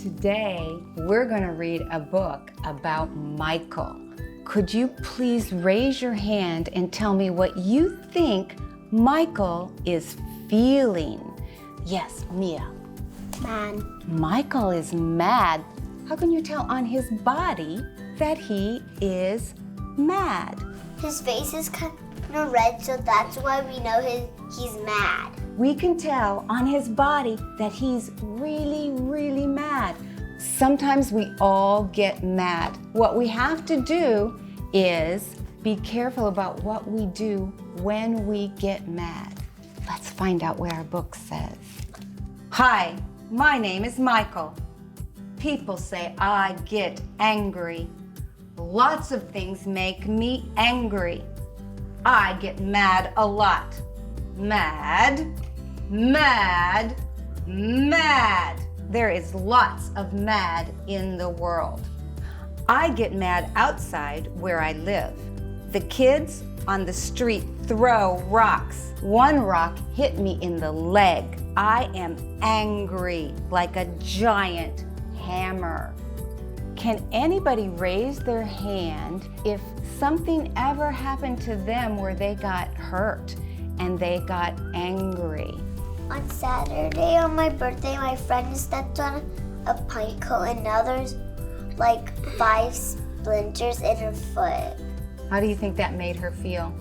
Today, we're going to read a book about Michael. Could you please raise your hand and tell me what you think Michael is feeling? Yes, Mia. Mad. Michael is mad. How can you tell on his body that he is mad? His face is kind of red, so that's why we know he's mad. We can tell on his body that he's really, really mad. Sometimes we all get mad. What we have to do is be careful about what we do when we get mad. Let's find out what our book says. Hi, my name is Michael. People say I get angry. Lots of things make me angry. I get mad a lot. Mad, mad, mad. There is lots of mad in the world. I get mad outside where I live. The kids on the street throw rocks. One rock hit me in the leg. I am angry like a giant hammer. Can anybody raise their hand if something ever happened to them where they got hurt and they got angry? On Saturday, on my birthday, my friend stepped on a pine cone and now there's like 5 splinters in her foot. How do you think that made her feel?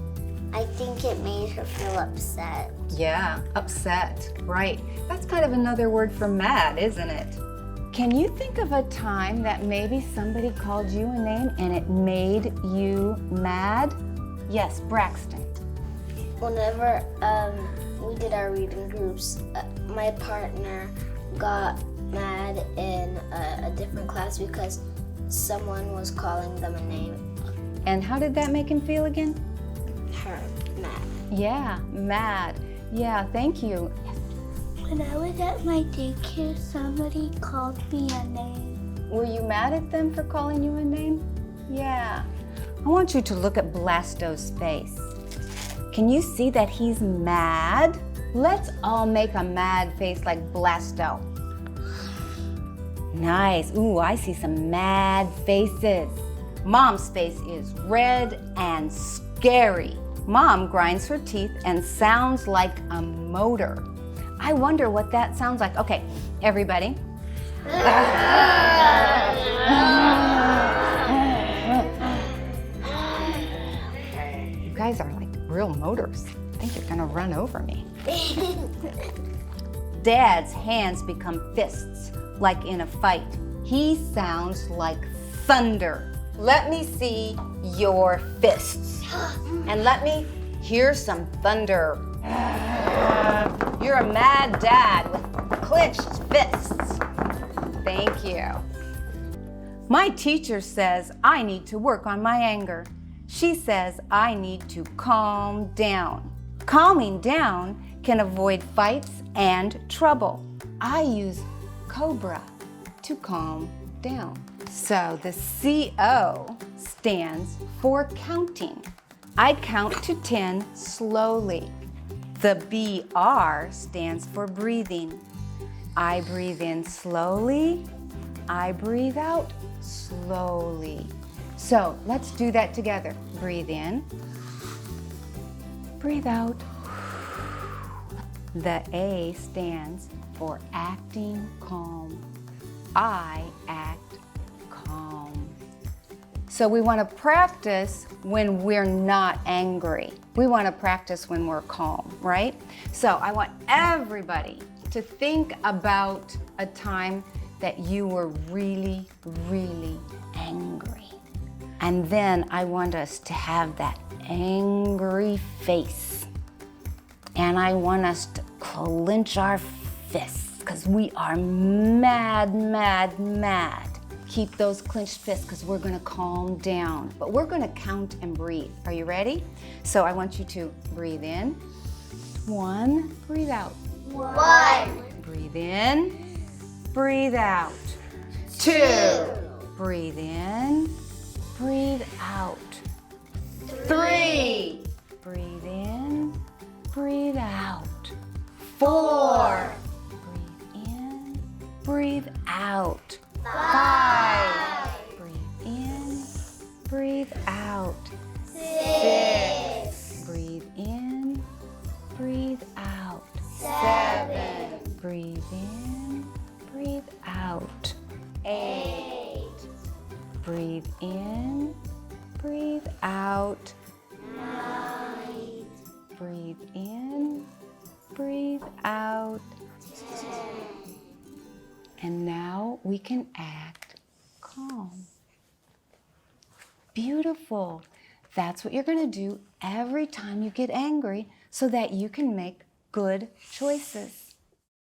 I think it made her feel upset. Yeah, upset, right. That's kind of another word for mad, isn't it? Can you think of a time that maybe somebody called you a name and it made you mad? Yes, Braxton. Whenever we did our reading groups, my partner got mad in a different class because someone was calling them a name. And how did that make him feel again? Her, mad. Yeah, mad. Yeah, thank you. When I was at my daycare, somebody called me a name. Were you mad at them for calling you a name? Yeah. I want you to look at Blasto's face. Can you see that he's mad? Let's all make a mad face like Blasto. Nice. Ooh, I see some mad faces. Mom's face is red and scary. Mom grinds her teeth and sounds like a motor. I wonder what that sounds like. Okay, everybody. You guys are like real motors. I think you're gonna run over me. Dad's hands become fists, like in a fight. He sounds like thunder. Let me see your fists. And let me hear some thunder. You're a mad dad with clenched fists. Thank you. My teacher says I need to work on my anger. She says I need to calm down. Calming down can avoid fights and trouble. I use Cobra to calm down. So the CO stands for counting. I count to 10 slowly. The BR stands for breathing. I breathe in slowly. I breathe out slowly. So let's do that together. Breathe in. Breathe out. The A stands for acting calm. I act calm. So we want to practice when we're not angry. We want to practice when we're calm, right? So I want everybody to think about a time that you were really, really angry. And then I want us to have that angry face. And I want us to clench our fists because we are mad, mad, mad. Keep those clenched fists because we're going to calm down. But we're going to count and breathe. Are you ready? So I want you to breathe in. 1, breathe out. 1. Breathe in, breathe out. 2, breathe in, breathe out. 3, breathe in, breathe out. 4, breathe in, breathe out. 5. Breathe in, breathe out. 6. Breathe in, breathe out. 7. Breathe in, breathe out. 8. Breathe in, breathe out. 9. Breathe in, breathe out. 10. And now we can act calm. Beautiful. That's what you're going to do every time you get angry so that you can make good choices.